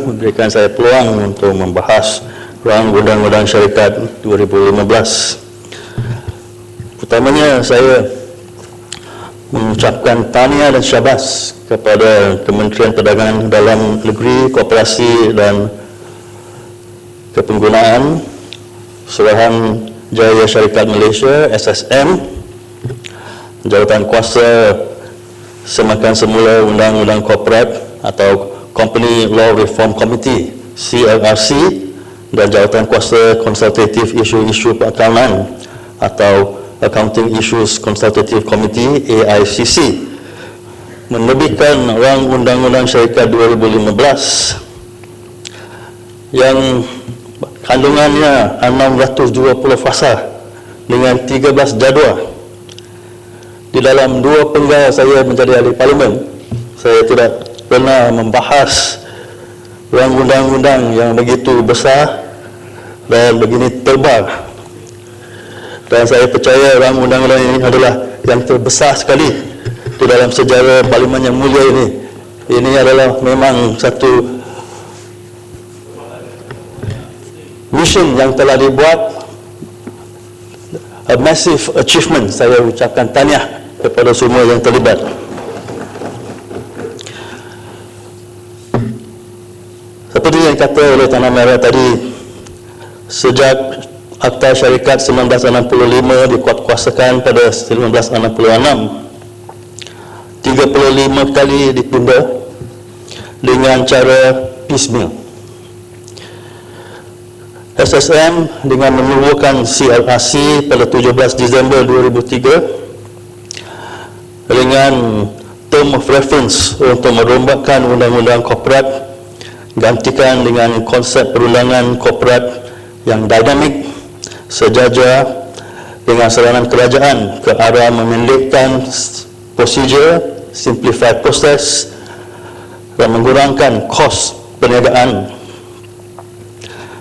memberikan saya peluang untuk membahas rang undang-undang syarikat 2015. Pertamanya saya mengucapkan tahniah dan syabas kepada Kementerian Perdagangan Dalam Negeri, Koperasi dan Kepenggunaan, Suruhan Jaya Syarikat Malaysia (SSM), Jawatan Kuasa Semakan Semula Undang-Undang Korporat atau Company Law Reform Committee (CLRC) dan Jawatan Kuasa Konsultatif Isu-Isu Perakaunan atau Accounting Issues Consultative Committee (AICC) menerbitkan rang Undang-Undang Syarikat 2015 yang kandungannya 620 fasa dengan 13 jadual. Di dalam 2 penggal saya menjadi ahli parlimen, saya tidak pernah membahas rang undang-undang yang begitu besar dan begini tebal. Dan saya percaya rang undang-undang ini adalah yang terbesar sekali di dalam sejarah parlimen yang mulia ini. Ini adalah memang satu mission yang telah dibuat, a massive achievement. Saya ucapkan tahniah kepada semua yang terlibat. Seperti yang dikata oleh Tanah Merah tadi, sejak Akta Syarikat 1965 dikuatkuasakan pada 1966, 35 kali ditunda dengan cara piecemeal. SSM dengan menubuhkan CLRC pada 17 Disember 2003 dengan term of reference untuk merombakan undang-undang korporat, gantikan dengan konsep perundangan korporat yang dinamik, sejajar dengan saranan kerajaan ke arah memendekkan prosedur, simplify proses dan mengurangkan kos perniagaan.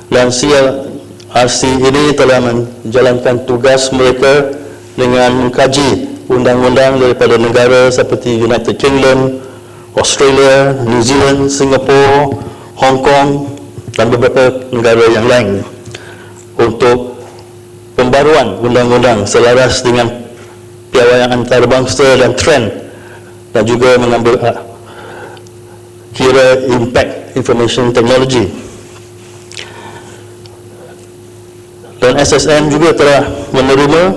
Dan CLRC ini telah menjalankan tugas mereka dengan mengkaji undang-undang daripada negara seperti United Kingdom, Australia, New Zealand, Singapura, Hong Kong dan beberapa negara yang lain untuk pembaruan undang-undang selaras dengan piawaian antarabangsa dan trend, dan juga mengambil kira impact information technology. Dan SSM juga telah menerima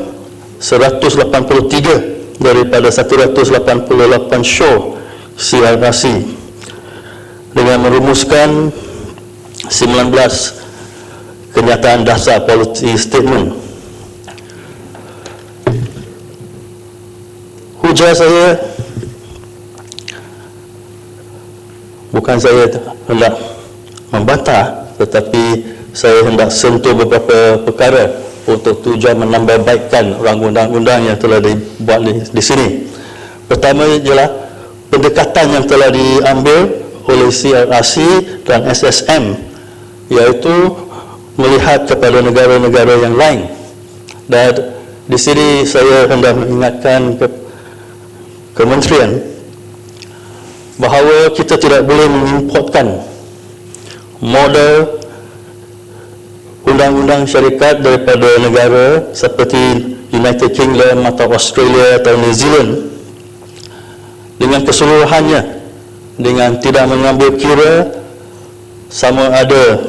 183 daripada 188 show CLRC dengan merumuskan 19 kenyataan dasar policy statement. Hujah saya, bukan saya hendak membantah, tetapi saya hendak sentuh beberapa perkara untuk tujuan menambahbaikkan rang undang-undang yang telah dibuat di sini. Pertama ialah pendekatan yang telah diambil oleh CLRC dan SSM, iaitu melihat kepada negara-negara yang lain. Dan di sini saya hendak mengingatkan ke kementerian bahawa kita tidak boleh mengimportkan model undang-undang syarikat daripada negara seperti United Kingdom atau Australia atau New Zealand dengan keseluruhannya, dengan tidak mengambil kira sama ada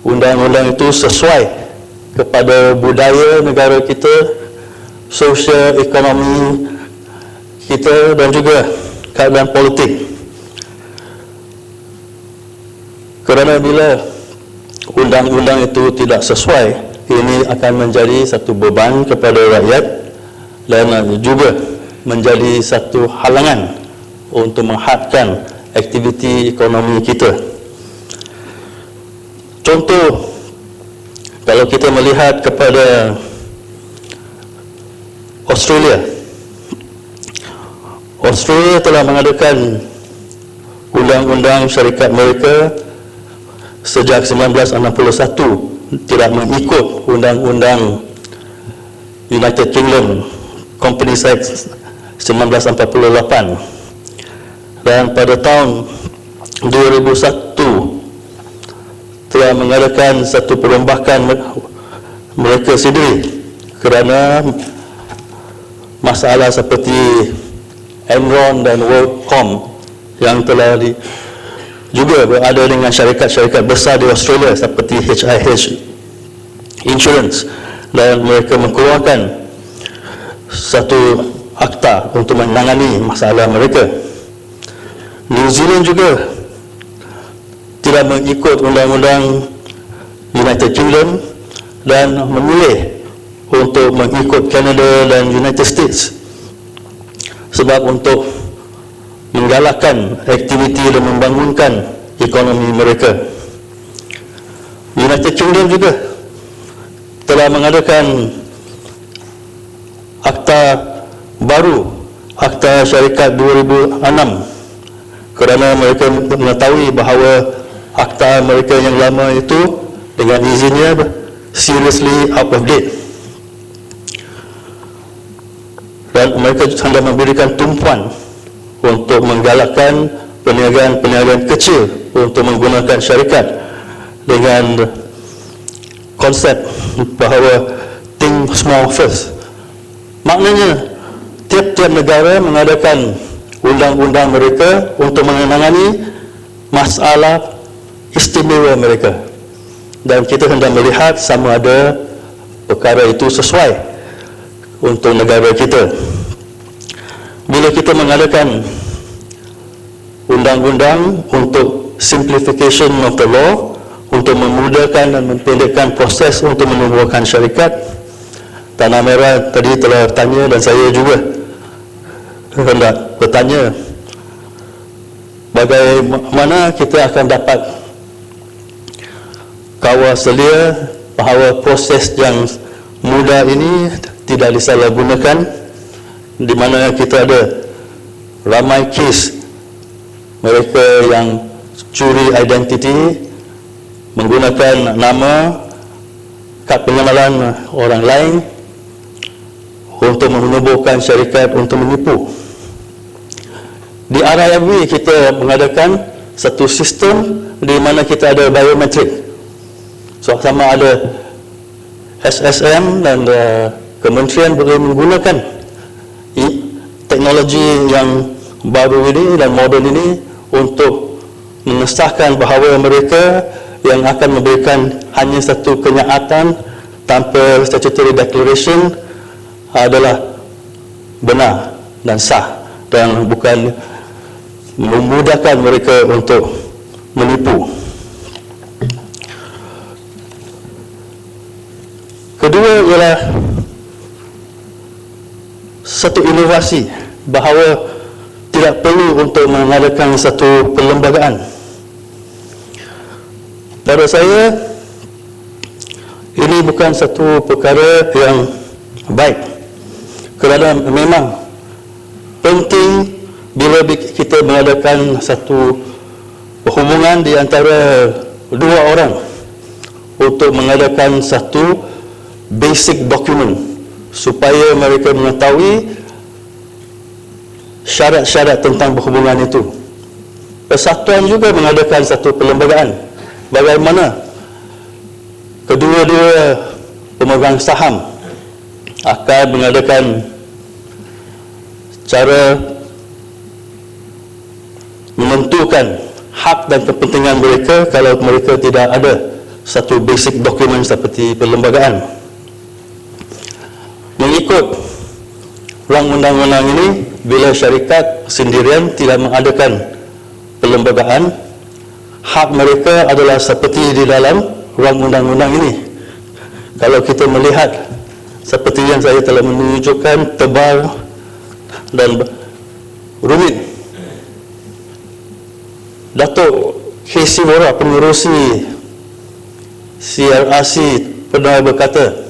undang-undang itu sesuai kepada budaya negara kita, sosial ekonomi kita dan juga keadaan politik. Kerana bila undang-undang itu tidak sesuai, ini akan menjadi satu beban kepada rakyat dan juga menjadi satu halangan untuk menghadkan aktiviti ekonomi kita. Contoh, kalau kita melihat kepada Australia telah mengadakan undang-undang syarikat mereka sejak 1961, tidak mengikut undang-undang United Kingdom Companies Act 1948. Dan pada tahun 2001 telah mengadakan satu perombakan mereka sendiri kerana masalah seperti Enron dan WorldCom yang telah juga berada dengan syarikat-syarikat besar di Australia seperti HIH Insurance, dan mereka mengeluarkan satu akta untuk menangani masalah mereka. New Zealand juga tidak mengikut undang-undang United Kingdom dan memilih untuk mengikut Canada dan United States sebab untuk menggalakkan aktiviti dan membangunkan ekonomi mereka. United Kingdom juga telah mengadakan akta baru, akta syarikat 2006, kerana mereka mengetahui bahawa akta mereka yang lama itu dengan izinnya seriously out of date, dan mereka hendak memberikan tumpuan untuk menggalakkan perniagaan-perniagaan kecil untuk menggunakan syarikat dengan konsep bahawa think small first. Maknanya tiap-tiap negara mengadakan undang-undang mereka untuk menangani masalah istimewa mereka, dan kita hendak melihat sama ada perkara itu sesuai untuk negara kita. Bila kita mengadakan undang-undang untuk simplification of the law, untuk memudahkan dan mempendekkan proses untuk menubuhkan syarikat, Tanah Merah tadi telah tanya dan saya juga hendak bertanya, bagaimana kita akan dapat kawal selia bahawa proses yang mudah ini tidak disalahgunakan, di mana kita ada ramai kes mereka yang curi identiti menggunakan nama, kad pengenalan orang lain untuk menubuhkan syarikat untuk menipu. Di RIMB kita mengadakan satu sistem di mana kita ada biometrik. So, sama ada SSM dan kementerian boleh menggunakan teknologi yang baru ini dan moden ini untuk mengesahkan bahawa mereka yang akan memberikan hanya satu kenyataan tanpa statutory declaration adalah benar dan sah, dan bukan memudahkan mereka untuk menipu. Kedua ialah satu inovasi bahawa tidak perlu untuk mengadakan satu perlembagaan. Pada saya, ini bukan satu perkara yang baik, kerana memang penting bila kita mengadakan satu hubungan di antara dua orang untuk mengadakan satu basic document supaya mereka mengetahui syarat-syarat tentang perhubungan itu. Persatuan juga mengadakan satu perlembagaan bagaimana kedua-dua pemegang saham akan mengadakan cara menentukan hak dan kepentingan mereka kalau mereka tidak ada satu basic dokumen seperti perlembagaan. Mengikut rang undang-undang ini, bila syarikat sendirian tidak mengadakan perlembagaan, hak mereka adalah seperti di dalam rang undang-undang ini. Kalau kita melihat seperti yang saya telah menunjukkan, tebal dan rumit. Datuk K.C. Wara, pengerusi CRRC, pernah berkata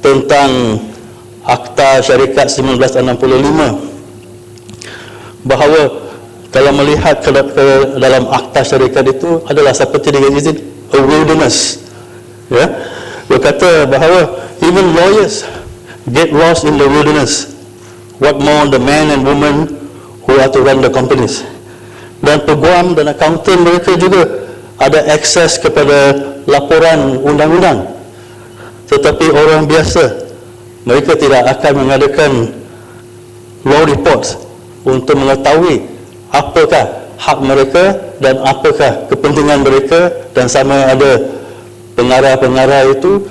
tentang Akta Syarikat 1965 bahawa kalau melihat ke dalam Akta Syarikat itu adalah seperti dengan izin a wilderness. Ya, berkata bahawa even lawyers get lost in the wilderness. What more the men and women who are to run the companies. dan peguam dan akaunten mereka juga ada akses kepada laporan undang-undang. Tetapi orang biasa, mereka tidak akan mengadakan law reports untuk mengetahui apakah hak mereka dan apakah kepentingan mereka, dan sama ada pengarah-pengarah itu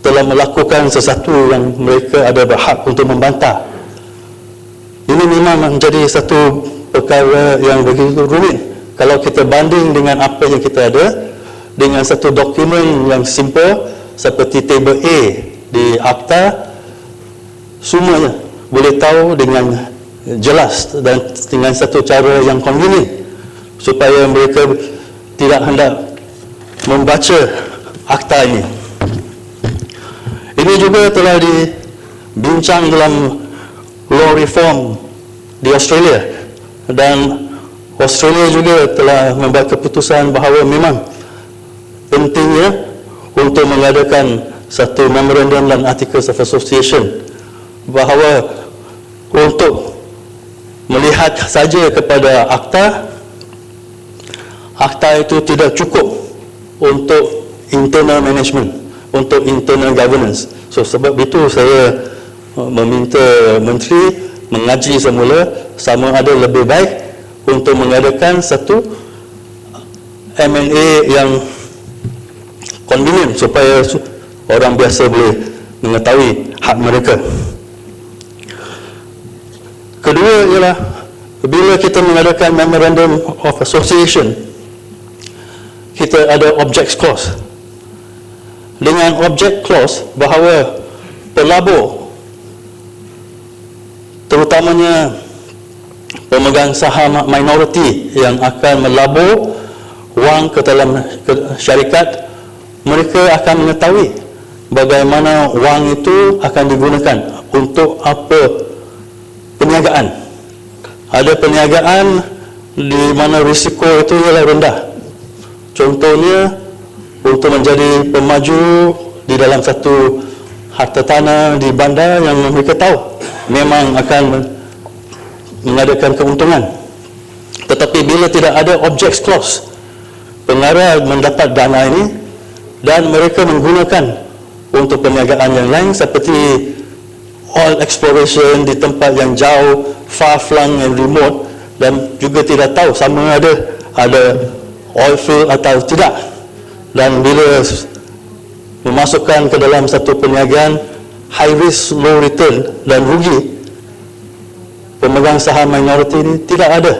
telah melakukan sesuatu yang mereka ada berhak untuk membantah. Ini memang menjadi satu perkara yang begitu rumit kalau kita banding dengan apa yang kita ada dengan satu dokumen yang simple seperti table A di akta. Semuanya boleh tahu dengan jelas dan dengan satu cara yang convenient supaya mereka tidak hendak membaca akta ini. Ini juga telah dibincang dalam law reform di Australia, dan Australia juga telah membuat keputusan bahawa memang pentingnya untuk mengadakan satu memorandum dan articles of association, bahawa untuk melihat saja kepada akta itu tidak cukup untuk internal management, untuk internal governance. So sebab itu saya meminta menteri mengaji semula sama ada lebih baik untuk mengadakan satu M&A yang convenient supaya orang biasa boleh mengetahui hak mereka. Kedua ialah bila kita mengadakan memorandum of association, kita ada object clause. Dengan object clause bahawa pelabur, terutamanya pemegang saham minoriti yang akan melabur wang ke dalam syarikat, mereka akan mengetahui bagaimana wang itu akan digunakan untuk apa perniagaan. Ada perniagaan di mana risiko itu ialah rendah. Contohnya untuk menjadi pemaju di dalam satu harta tanah di bandar yang mereka tahu memang akan mengadakan keuntungan. Tetapi bila tidak ada object clause, pengarah mendapat dana ini dan mereka menggunakan untuk perniagaan yang lain seperti oil exploration di tempat yang jauh, far-flung and remote, dan juga tidak tahu sama ada oil field atau tidak. Dan bila memasukkan ke dalam satu perniagaan high risk, low return dan rugi, pemegang saham minoriti ini tidak ada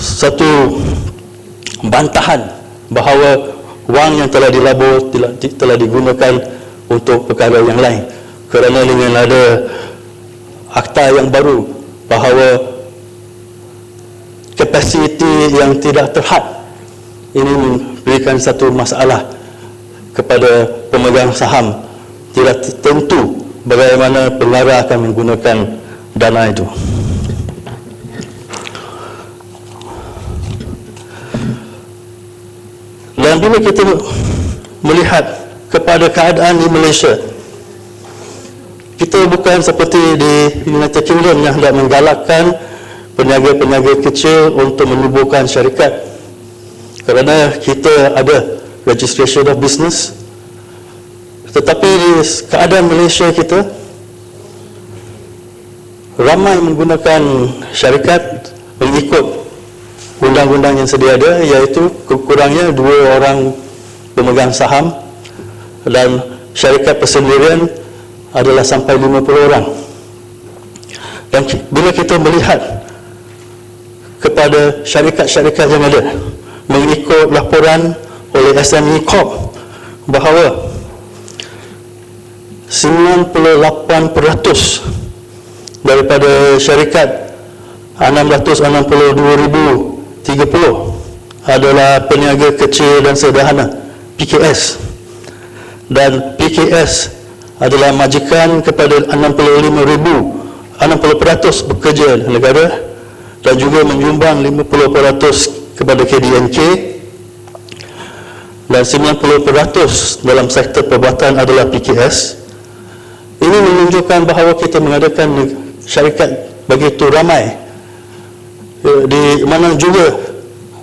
satu bantahan bahawa wang yang telah dilabur telah digunakan untuk perkara yang lain. Kerana dengan ada akta yang baru bahawa kapasiti yang tidak terhad ini memberikan satu masalah kepada pemegang saham, tidak tentu bagaimana pengarah akan menggunakan dana itu. Dan bila kita melihat kepada keadaan di Malaysia, kita bukan seperti di United Kingdom yang hendak menggalakkan peniaga-peniaga kecil untuk menubuhkan syarikat, kerana kita ada registration of business. Tetapi di keadaan Malaysia kita, ramai menggunakan syarikat mengikut undang-undang yang sedia ada, iaitu kurangnya 2 orang pemegang saham, dan syarikat persendirian adalah sampai 50 orang. Dan bila kita melihat kepada syarikat-syarikat yang ada mengikut laporan oleh SME Corp bahawa 98% daripada syarikat 662,030 adalah peniaga kecil dan sederhana, PKS, dan PKS adalah majikan kepada 60% bekerja di negara dan juga menyumbang 50% kepada KDNK, dan 90% dalam sektor perbuatan adalah PKS. Ini menunjukkan bahawa kita mengadakan syarikat begitu ramai, di mana juga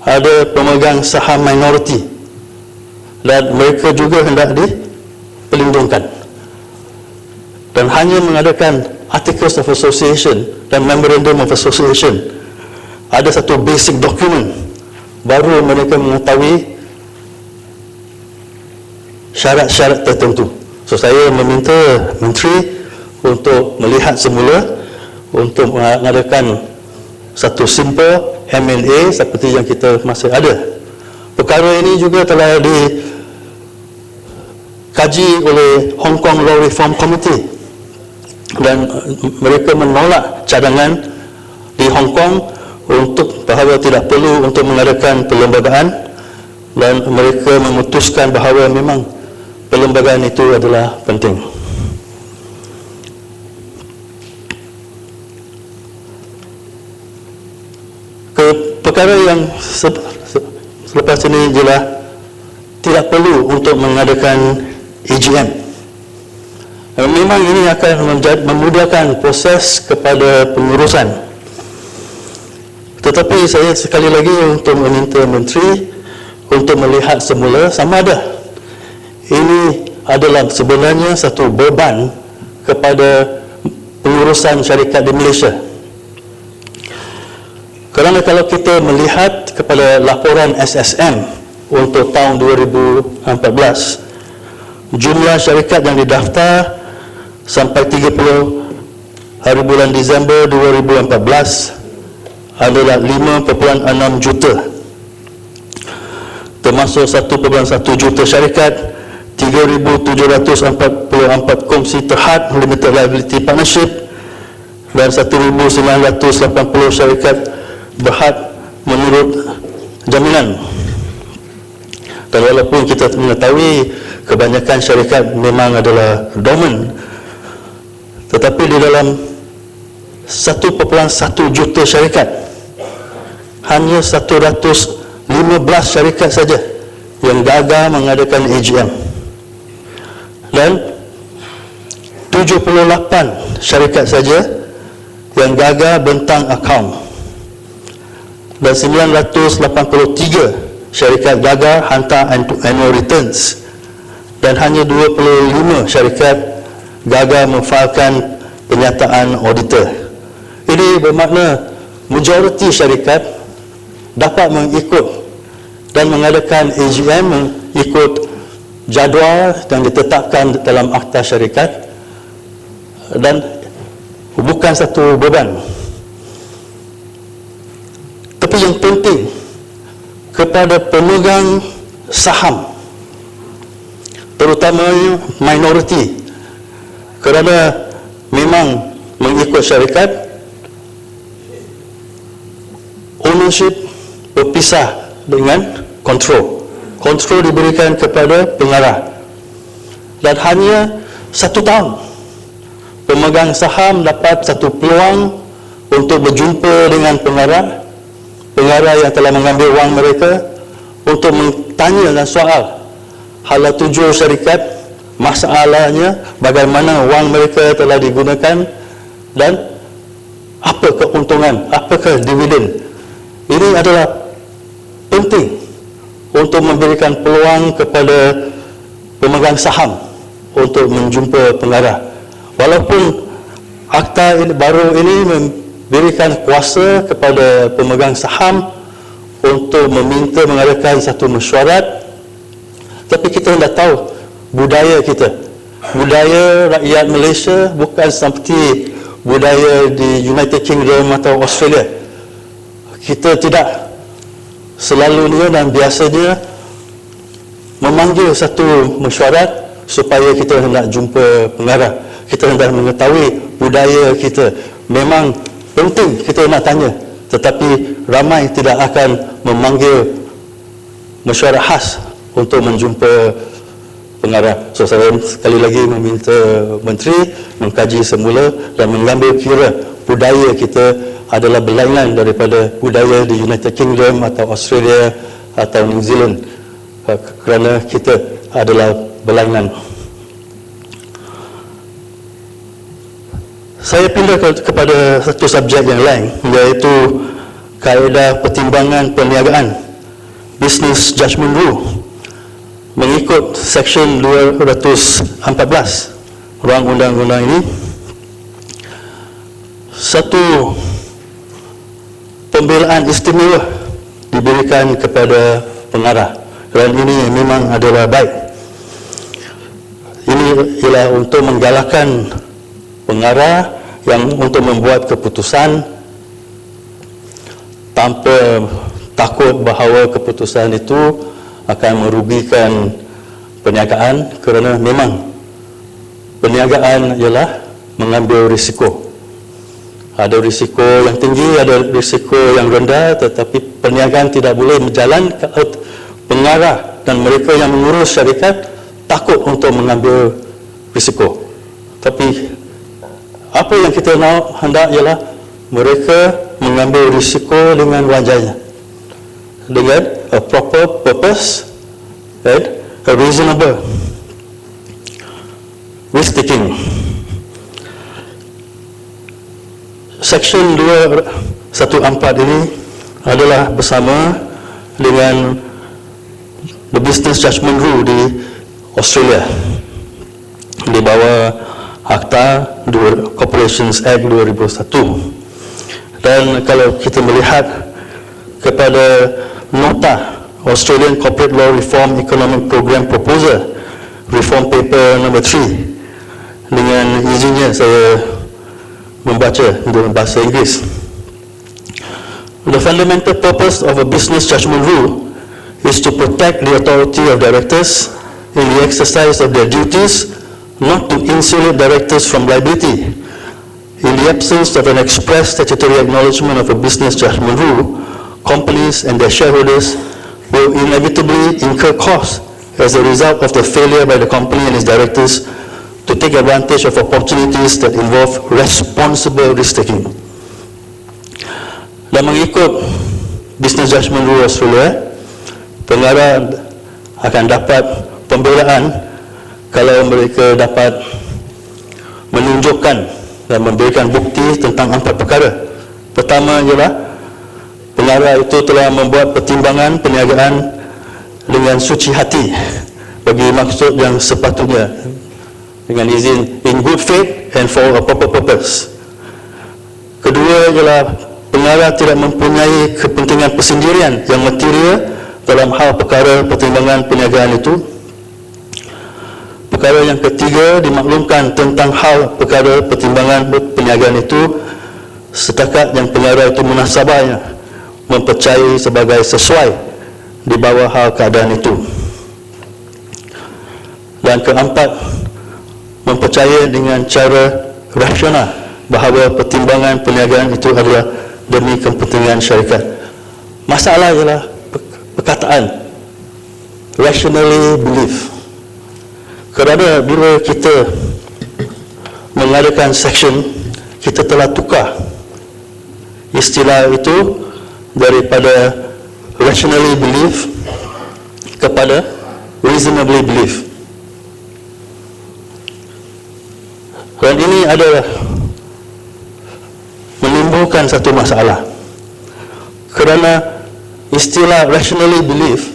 ada pemegang saham minoriti, dan mereka juga hendak dipelindungkan, dan hanya mengadakan Articles of Association dan Memorandum of Association. Ada satu basic document, baru mereka mengetahui syarat-syarat tertentu. So saya meminta Menteri untuk melihat semula, untuk mengadakan satu simple M&A seperti yang kita masih ada. Perkara ini juga telah dikaji oleh Hong Kong Law Reform Committee, dan mereka menolak cadangan di Hong Kong untuk bahawa tidak perlu untuk mengadakan perlembagaan, dan mereka memutuskan bahawa memang perlembagaan itu adalah penting. Perkara yang selepas ini ialah tidak perlu untuk mengadakan AGM. Memang ini akan memudahkan proses kepada pengurusan. Tetapi saya sekali lagi untuk meminta Menteri untuk melihat semula sama ada ini adalah sebenarnya satu beban kepada pengurusan syarikat di Malaysia. Kerana kalau kita melihat kepada laporan SSM untuk tahun 2014, jumlah syarikat yang didaftar sampai 30 hari bulan Disember 2014 adalah 5.6 juta, termasuk 1.1 juta syarikat, 3,744 kongsi terhad limited liability partnership, dan 1,980 syarikat berhad menurut jaminan. Dan walaupun kita mengetahui kebanyakan syarikat memang adalah dormant, tetapi di dalam 1.1 juta syarikat, hanya 115 syarikat saja yang gagal mengadakan AGM, dan 78 syarikat saja yang gagal bentang akaun, dan 983 syarikat gagal hantar annual returns, dan hanya 25 syarikat gagal memfailkan penyataan auditor. Ini bermakna majoriti syarikat dapat mengikut dan mengadakan AGM mengikut jadual yang ditetapkan dalam akta syarikat, dan bukan satu beban. Tapi yang penting kepada pemegang saham, terutamanya minoriti, kerana memang mengikut syarikat, ownership berpisah dengan kontrol. Kontrol diberikan kepada pengarah, dan hanya 1 tahun pemegang saham dapat satu peluang untuk berjumpa dengan pengarah yang telah mengambil wang mereka, untuk bertanya dan soal hala tuju syarikat, masalahnya bagaimana wang mereka telah digunakan, dan apa keuntungan, apakah dividen. Ini adalah penting untuk memberikan peluang kepada pemegang saham untuk menjumpa pengarah. Walaupun akta ini, baru ini memberikan kuasa kepada pemegang saham untuk meminta mengadakan satu mesyuarat, tapi kita hendak tahu budaya kita, budaya rakyat Malaysia bukan seperti budaya di United Kingdom atau Australia. Kita tidak selalunya dan biasanya memanggil satu mesyuarat supaya kita hendak jumpa pengarah. Kita hendak mengetahui budaya kita. Memang penting kita nak tanya, tetapi ramai tidak akan memanggil mesyuarat khas untuk menjumpa pengarah. So saya sekali lagi meminta Menteri mengkaji semula dan mengambil kira budaya kita adalah berlainan daripada budaya di United Kingdom atau Australia atau New Zealand, kerana kita adalah berlainan. Saya pindah kepada satu subjek yang lain, iaitu kaedah pertimbangan perniagaan, Business Judgment Rule, mengikut Seksyen 214 ruang undang-undang ini. Satu pembelaan istimewa diberikan kepada pengarah, dan ini memang adalah baik. Ini ialah untuk menggalakkan pengarah yang untuk membuat keputusan tanpa takut bahawa keputusan itu akan merugikan perniagaan, kerana memang perniagaan ialah mengambil risiko. Ada risiko yang tinggi, ada risiko yang rendah, tetapi perniagaan tidak boleh berjalan kalau pengarah dan mereka yang mengurus syarikat takut untuk mengambil risiko. Tapi apa yang kita nak hendak ialah mereka mengambil risiko dengan wajarnya, dengan a proper purpose and a reasonable risk taking. Seksyen 214 ini adalah bersama dengan the Business Judgment Rule di Australia, di bawah Akta Corporations Act 2001. Dan kalau kita melihat kepada nota Australian Corporate Law Reform Economic Program Proposal, Reform Paper No. 3, dengan izinnya saya membaca dalam bahasa Inggeris. The fundamental purpose of a business judgment rule is to protect the authority of directors in the exercise of their duties, not to insulate directors from liability. In the absence of an express statutory acknowledgement of a business judgment rule, companies and their shareholders will inevitably incur costs as a result of the failure by the company and its directors to take advantage of opportunities that involve responsible risk-taking. Dan mengikut Business Judgment Rule Australia, pengarah akan dapat pembelaan kalau mereka dapat menunjukkan dan memberikan bukti tentang 4 perkara. Pertama ialah pengarah itu telah membuat pertimbangan perniagaan dengan suci hati bagi maksud yang sepatutnya, dengan izin in good faith and for a proper purpose. Kedua ialah pengarah tidak mempunyai kepentingan persendirian yang material dalam hal perkara pertimbangan perniagaan itu. Perkara yang ketiga, dimaklumkan tentang hal perkara pertimbangan perniagaan itu setakat yang pengarah itu munasabahnya mempercayai sebagai sesuai di bawah hal keadaan itu. Dan keempat, mempercayai dengan cara rasional bahawa pertimbangan perniagaan itu adalah demi kepentingan syarikat. Masalah ialah perkataan rationally believe. Kerana bila kita mengadakan section, kita telah tukar istilah itu daripada rationally believe kepada reasonably believe. Dan ini adalah menimbulkan satu masalah, kerana istilah rationally believe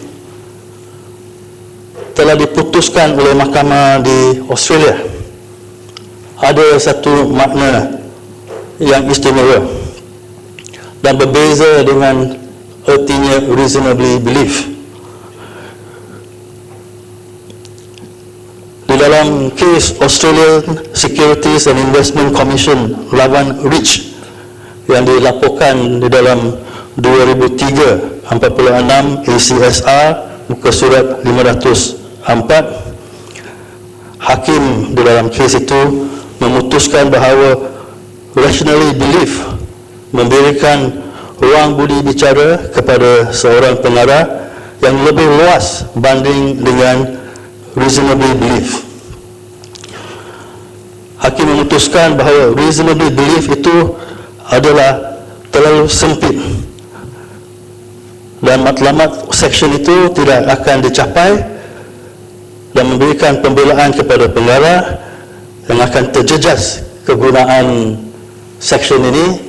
telah diputuskan oleh mahkamah di Australia. Ada satu makna yang istimewa dan berbeza dengan artinya reasonably believe. Di dalam kes Australian Securities and Investment Commission lawan Rich yang dilaporkan di dalam 2003 46 ACSR muka surat 504, hakim di dalam kes itu memutuskan bahawa rationally believe memberikan ruang budi bicara kepada seorang pengarah yang lebih luas banding dengan reasonably believe. Hakim memutuskan bahawa reasonably believe itu adalah terlalu sempit dan matlamat seksyen itu tidak akan dicapai, dan memberikan pembelaan kepada pengarah yang akan terjejas kegunaan section ini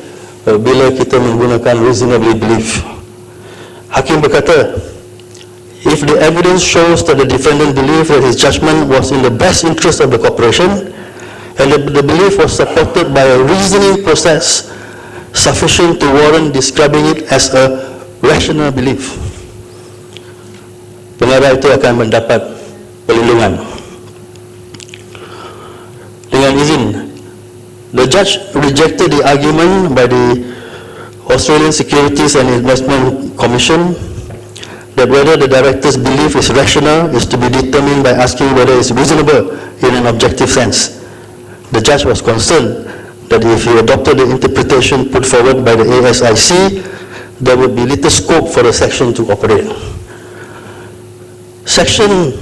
bila kita menggunakan reasonably believe. Hakim berkata, if the evidence shows that the defendant believed that his judgment was in the best interest of the corporation and the belief was supported by a reasoning process sufficient to warrant describing it as a rational belief, pengarah itu akan mendapat perlindungan. Dengan izin, the judge rejected the argument by the Australian Securities and Investment Commission that whether the director's belief is rational is to be determined by asking whether it's reasonable in an objective sense. The judge was concerned that if he adopted the interpretation put forward by the ASIC, there would be little scope for the section to operate. Section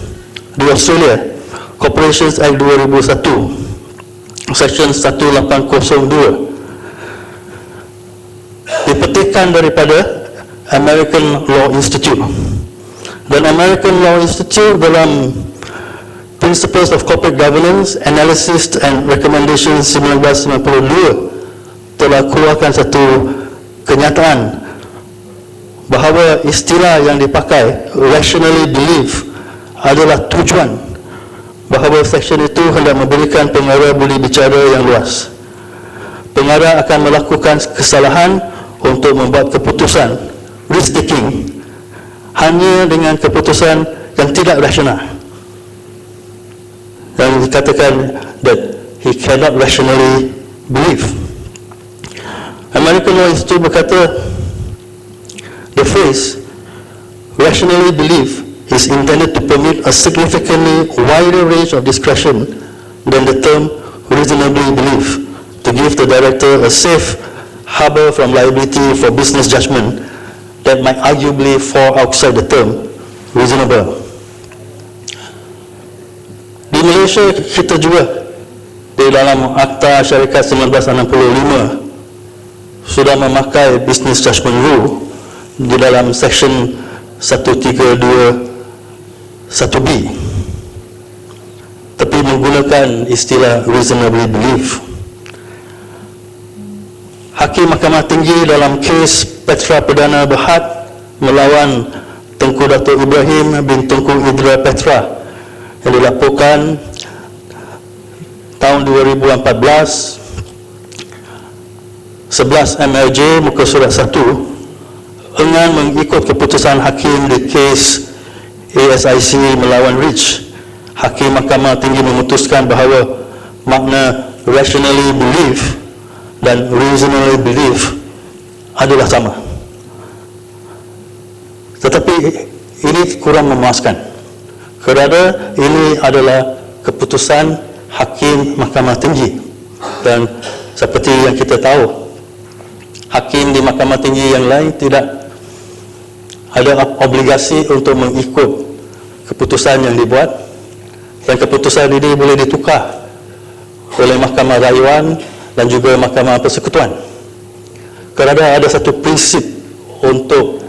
the Australia Corporations Act 2001, Section 1802, dipetikkan daripada American Law Institute. Dan American Law Institute dalam Principles of Corporate Governance, Analysis and Recommendations 1992 telah keluarkan satu kenyataan bahawa istilah yang dipakai, rationally believe, adalah tujuan bahawa seksyen itu hendak memberikan pengarah boleh bicara yang luas. Pengarah akan melakukan kesalahan untuk membuat keputusan, risk taking, hanya dengan keputusan yang tidak rasional. Dan dikatakan that he cannot rationally believe. American Law Institute berkata, the phrase rationally believe is intended to permit a significantly wider range of discretion than the term reasonably believe, to give the director a safe harbor from liability for business judgment that might arguably fall outside the term reasonable. Di Malaysia kita juga di dalam Akta Syarikat 1965 sudah memakai business judgment rule di dalam section 132(1)B, tapi menggunakan istilah reasonably believe. Hakim Mahkamah Tinggi dalam kes Petra Perdana Berhad melawan Tengku Datuk Ibrahim bin Tengku Idra Petra yang dilaporkan tahun 2014, 11 MLJ muka surat 1, enggan mengikut keputusan hakim di kes ASIC melawan Rich. Hakim Mahkamah Tinggi memutuskan bahawa makna rationally believe dan reasonably believe adalah sama. Tetapi ini kurang memuaskan, kerana ini adalah keputusan hakim Mahkamah Tinggi, dan seperti yang kita tahu, hakim di Mahkamah Tinggi yang lain tidak ada obligasi untuk mengikut keputusan yang dibuat, dan keputusan ini boleh ditukar oleh Mahkamah Rayuan dan juga Mahkamah Persekutuan. Kerana ada satu prinsip untuk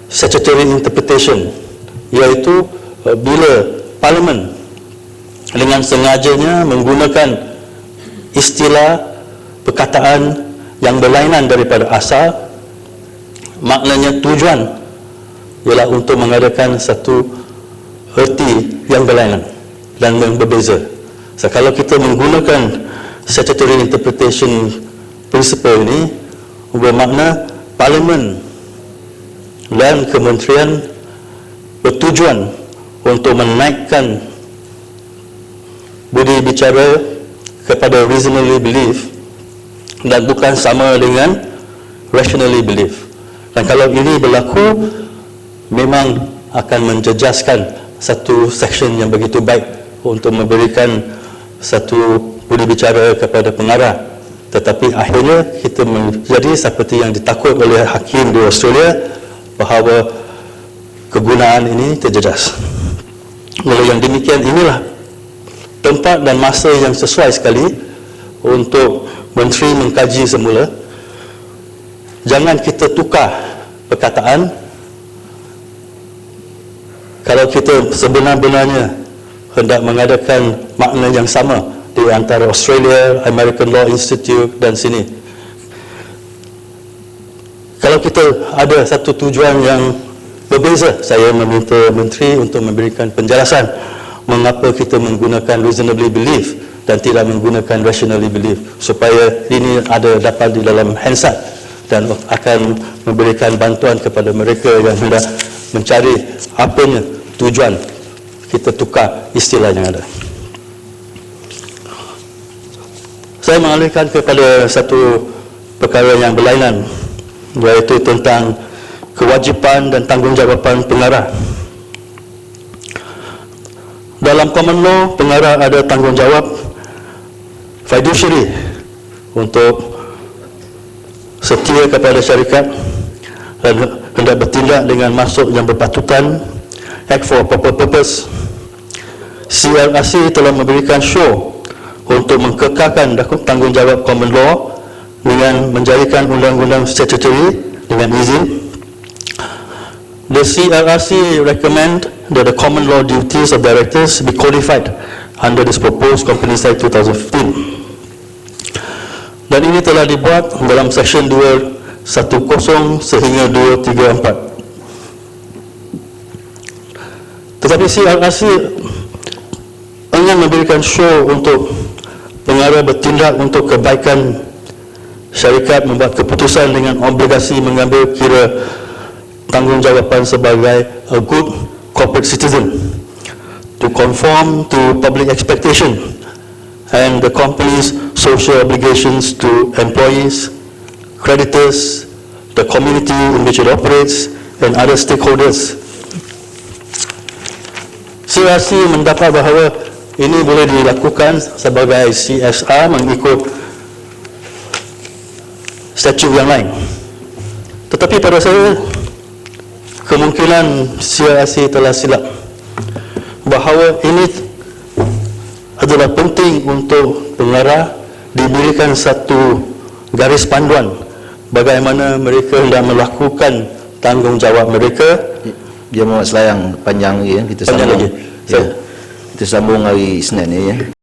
statutory interpretation, iaitu bila Parlimen dengan sengajanya menggunakan istilah perkataan yang berlainan daripada asal, maknanya tujuan ialah untuk mengadakan satu erti yang berlainan dan yang berbeza. So, kalau kita menggunakan statutory interpretation principle ini, bermakna Parlimen dan Kementerian bertujuan untuk menaikkan budi bicara kepada reasonably believe dan bukan sama dengan rationally believe. Dan kalau ini berlaku, memang akan menjejaskan satu section yang begitu baik untuk memberikan satu budi bicara kepada pengarah. Tetapi akhirnya kita menjadi seperti yang ditakut oleh hakim di Australia, bahawa kegunaan ini terjejas. Oleh yang demikian, inilah tempat dan masa yang sesuai sekali untuk Menteri mengkaji semula. Jangan kita tukar perkataan. Kalau kita sebenar-benarnya hendak mengadakan makna yang sama di antara Australia, American Law Institute dan sini. Kalau kita ada satu tujuan yang berbeza, saya meminta menteri untuk memberikan penjelasan mengapa kita menggunakan reasonably believe dan tidak menggunakan rationally believe, supaya ini ada dapat di dalam Hansard dan akan memberikan bantuan kepada mereka yang hendak mencari apanya tujuan kita tukar istilah yang ada. Saya mengalihkan kepada satu perkara yang berlainan, iaitu tentang kewajipan dan tanggungjawab pengarah. Dalam common law, pengarah ada tanggungjawab fiduciary untuk setia kepada syarikat dan hendak bertindak dengan maksud yang berpatutan, act for proper purpose. CRRC telah memberikan show untuk mengkekalkan tanggungjawab common law dengan menjadikan undang-undang statutory dengan izin. The CRRC recommend that the common law duties of directors be codified under this proposed Companies Act 2015. Dan ini telah dibuat dalam Seksyen 210 sehingga 234. Tetapi CRRC ingin memberikan show untuk pengarah bertindak untuk kebaikan syarikat, membuat keputusan dengan obligasi mengambil kira tanggungjawab sebagai a good corporate citizen, to conform to public expectation and the company's social obligations to employees, creditors, the community in which it operates, and other stakeholders. CRC mendapat bahawa ini boleh dilakukan sebagai CSR mengikut statut yang lain. Tetapi pada saya, kemungkinan CRC telah silap bahawa ini adalah penting untuk pengarah diberikan satu garis panduan bagaimana mereka hendak melakukan tanggungjawab mereka. Dia mau selayang panjang lagi, kita panjang sambung lagi. ya. Kita sambung hari Isnin ni ya.